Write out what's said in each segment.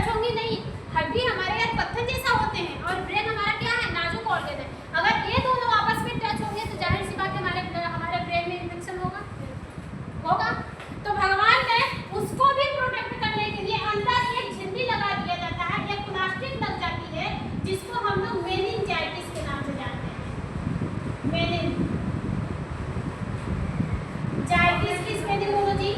Touch होंगी नहीं। हड्डी हमारे यार पत्थर जैसा होते हैं और ब्रेन हमारा क्या है, नाजुक ऑर्गन है। अगर ये दोनों आपस में टच होंगे तो जाहिर सी बात है हमारे ब्रेन में इन्फेक्शन होगा। तो भगवान ने उसको भी प्रोटेक्ट करने के लिए अंदर एक झिल्ली लगा दिया जाता है, एक प्लास्टिक लग जाती है जिसको हम लोग मेनिंजाइटिस के नाम से जानते हैं। मेनिंजाइटिस की स्पेलिंग बोलो जी।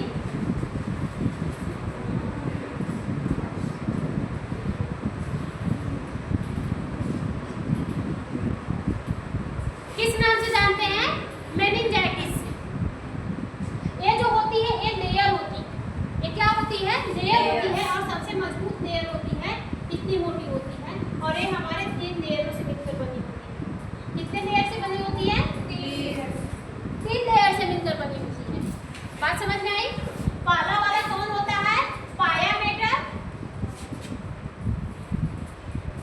किस नाम से जानते हैं? मेनिंजाइटिस। ये जो होती है ये लेयर होती है। ये क्या होती है? लेयर होती है और सबसे मजबूत लेयर होती है, इतनी मोटी होती है और ये हमारे 3 लेयरों से मिलकर बनी होती है। कितने लेयर से बनी होती है? 3 लेयर से मिलकर बनी होती है। बात समझ में आई? पहला वाला कौन होता है? पाया मेटर।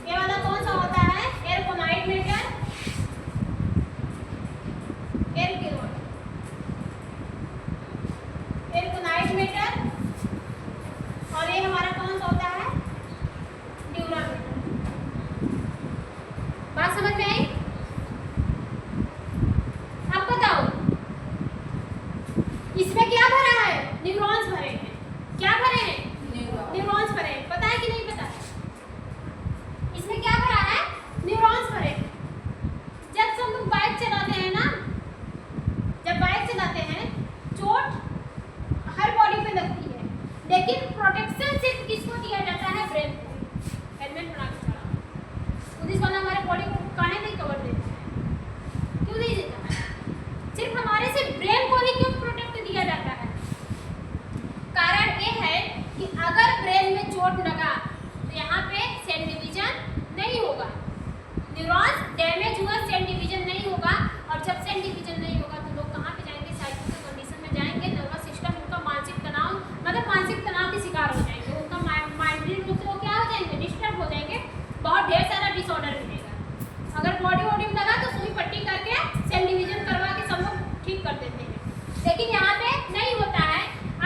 ये वाला कौन सा होता है? एरकोनाइट मेटर। एरकोनाइट मेटर। और ये हमारा कौन सा होता है? ड्यूरामेटर। बात समझ में आई? अब बताओ इसमें क्या भरा है? न्यूरॉन्स भरे हैं। क्या भरे हैं? न्यूरॉन्स भरे हैं। पता है कि नहीं पता? इसमें क्या भरा है? न्यूरॉन्स भरे हैं। जब हम लोग बाइक चलाते हैं ना, जब बाइक चलाते हैं चोट हर बॉडी पे लगती है, लेकिन प्रोटेक्शन सिर्फ किसको दिया जाता है? ब्रेन को। हेलमेट बना के चलाओ। पुलिस वाला हमारे बॉडी को काहे नहीं कवर देता है? क्यों नहीं देता है? सिर्फ हमारे से ब्रेन को ही क्यों प्रोटेक्ट दिया जाता है? कारण ये है कि अगर ब्रेन में चोट लगा तो यहाँ पे सेल डिवीजन नहीं होगा। न्यूरॉन्स डैमेज हुआ, सेल डिवीजन नहीं होगा। और जब सेल डिवीजन नहीं होगा तो लोग कहाँ पे जाएंगे? साइकोटिक कंडीशन में जाएंगे। नर्वस सिस्टम उनका मानसिक तनाव के शिकार हो जाएंगे। उनका माइंडली रूप से वो क्या हो जाएंगे? डिस्टर्ब हो जाएंगे। बहुत ढेर सारा डिसऑर्डर मिलेगा। अगर बॉडी में लगा तो सुई पट्टी करके सेल डिवीजन करवा के सब लोग ठीक कर देते हैं, लेकिन यहाँ पे नहीं होता है।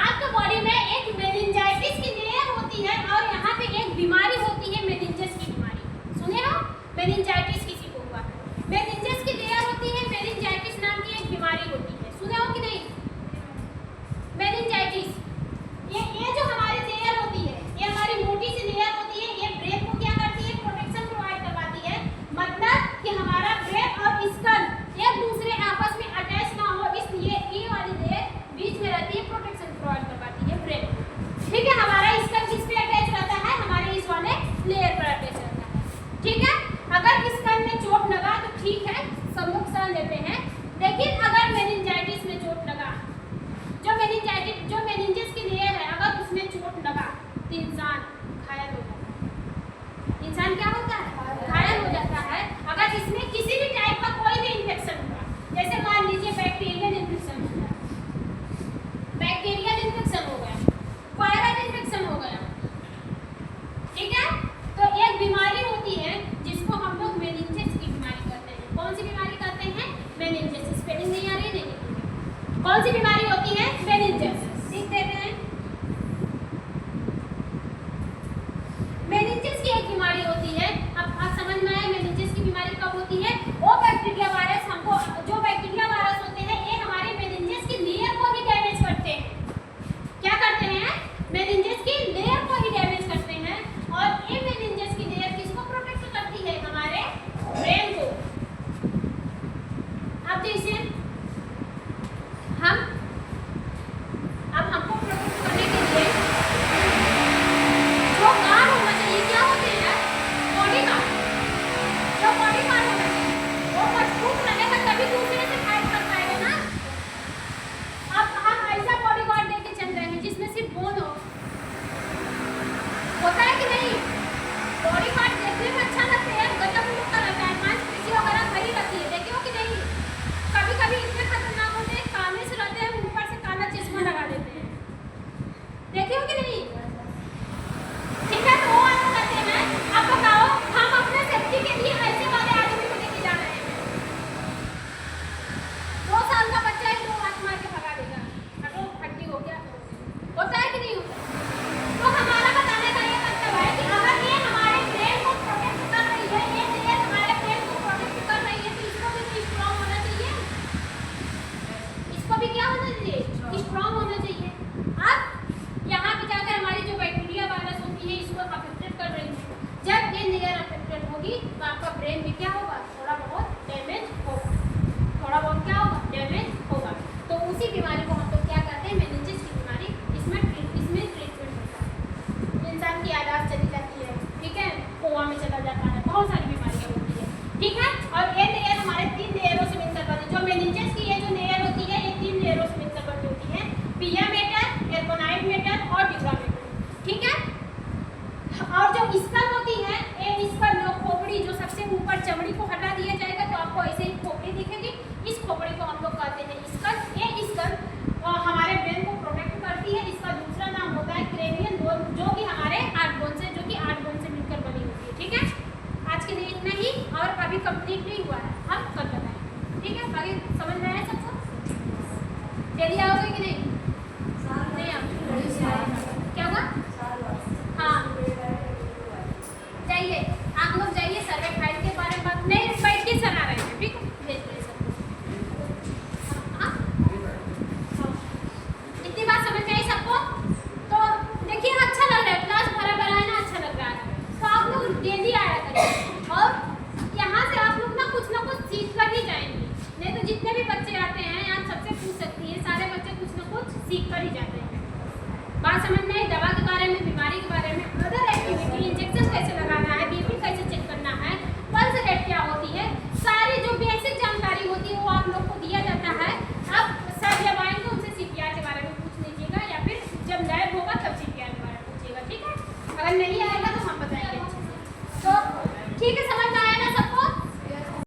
आपके बॉडी में एक मेनिंजाइटिस की लेयर होती है और यहाँ पे एक बीमारी होती है, मेनिंजस की बीमारी। सुने हो? मेनिंजाइटिस किसी को हुआ, मेनिंजस की लेयर होती है, मेनिंजाइटिस नाम की एक बीमारी होती है। सुने हो कि नहीं? मेनिंजाइटिस ये जो हमारी लेयर होती है, ये हमारी मोटी सी लेयर होती है, ये ब्रेन को क्या करती है? प्रोटेक्शन प्रोवाइड करवाती है। मतलब कि हमारा ब्रेन और स्कल एक दूसरे आपस में अटैच ना हो, इसलिए ये वाली लेयर बीच में होगी तो आपका ब्रेन भी क्या होगा, थोड़ा बहुत डैमेज होगा, थोड़ा बहुत क्या होगा, डैमेज होगा। तो उसी बीमारी को हम लोग क्या कहते हैं, मेनिंजेस की बीमारी। इसमें ट्रीटमेंट होता है, इंसान की याददाश्त चली जाती है, ठीक है, कोमा में चला जाता है, बहुत सारी बीमारियां होती है, ठीक है। और ये लेयर हमारे 3 लेयरों से मिलकर बनी, जो मेनिंजेस की ये जो लेयर होती है ये 3 लेयरों से मिलकर बनी होती है, पिया मेटर, एर्गोनाइड मेटर और ड्यूरा मेटर, ठीक है। और जो स्कल होती है, ये स्कल जो खोपड़ी जो सबसे ऊपर चमड़ी को हटा दिया जाएगा तो आपको ऐसे ही खोपड़ी दिखेगी, इस खोपड़ी को हम लोग कहते हैं स्कल। ये स्कल हमारे ब्रेन को प्रोटेक्ट करती है। इसका दूसरा नाम होता है क्रेनियन बोन, जो कि हमारे 8 बोन से मिलकर बनी होती है, ठीक है। आज के लिए इतना ही, और अभी कंप्लीटली